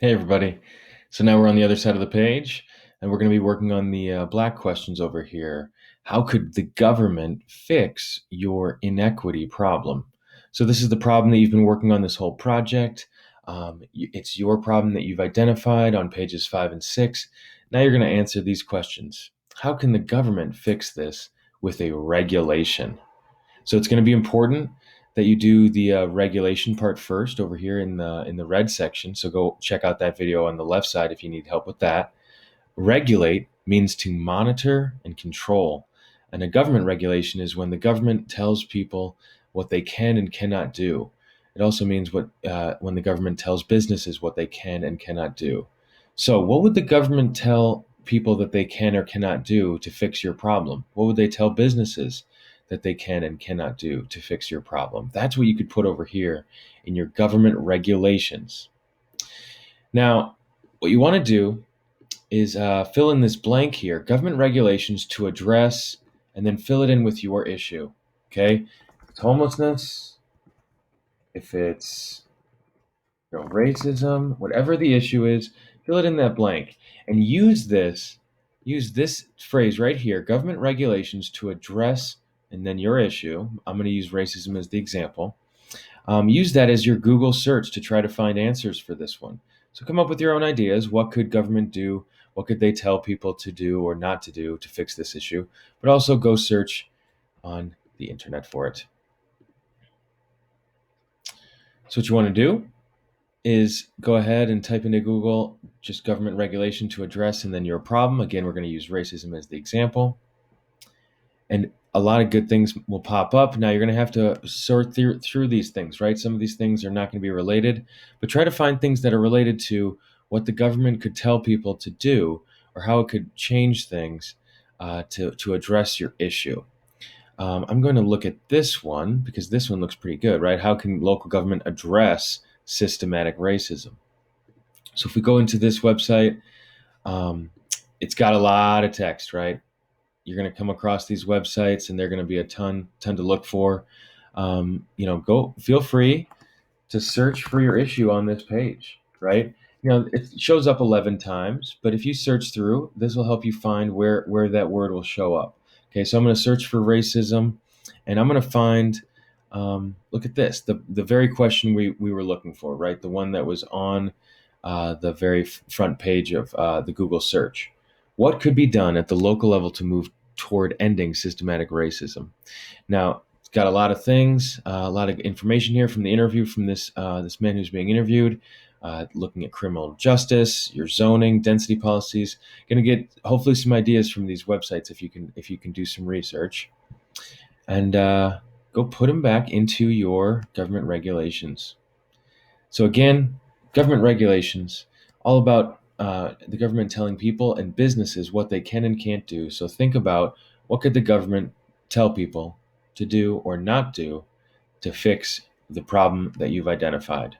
Hey, everybody. So now we're on the other side of the page, and we're going to be working on the black questions over here. How could the government fix your inequity problem? So this is the problem that you've been working on this whole project. It's your problem that you've identified on pages 5 and 6. Now you're going to answer these questions. How can the government fix this with a regulation? So it's going to be important that you do the regulation part first over here in the red section. So go check out that video on the left side if you need help with that. Regulate means to monitor and control. And a government regulation is when the government tells people what they can and cannot do. It also means when the government tells businesses what they can and cannot do. So, what would the government tell people that they can or cannot do to fix your problem? What would they tell businesses that they can and cannot do to fix your problem? That's what you could put over here in your government regulations. Now, what you want to do is fill in this blank here, government regulations to address, and then fill it in with your issue. Okay, if it's homelessness, if it's racism, whatever the issue is, fill it in that blank and use this phrase right here, government regulations to address, and then your issue. I'm going to use racism as the example. Use that as your Google search to try to find answers for this one. So come up with your own ideas. What could government do? What could they tell people to do or not to do to fix this issue? But also go search on the internet for it. So what you want to do is go ahead and type into Google just government regulation to address and then your problem. Again, we're going to use racism as the example. And a lot of good things will pop up. Now you're going to have to sort through these things, right? Some of these things are not going to be related, but try to find things that are related to what the government could tell people to do or how it could change things to address your issue. I'm going to look at this one because this one looks pretty good, right? How can local government address systematic racism? So if we go into this website, it's got a lot of text, right? You're going to come across these websites and they're going to be a ton to look for. Go feel free to search for your issue on this page, right? It shows up 11 times, but if you search through, this will help you find where that word will show up. Okay, so I'm going to search for racism and I'm going to find, look at this, the very question we were looking for, right? The one that was on the very front page of the Google search. What could be done at the local level to move toward ending systematic racism? Now, it's got a lot of things, a lot of information here from the interview from this man who's being interviewed, looking at criminal justice, your zoning, density policies. Going to get hopefully some ideas from these websites if you can do some research, and go put them back into your government regulations. So again, government regulations, all about the government telling people and businesses what they can and can't do. So think about what could the government tell people to do or not do to fix the problem that you've identified.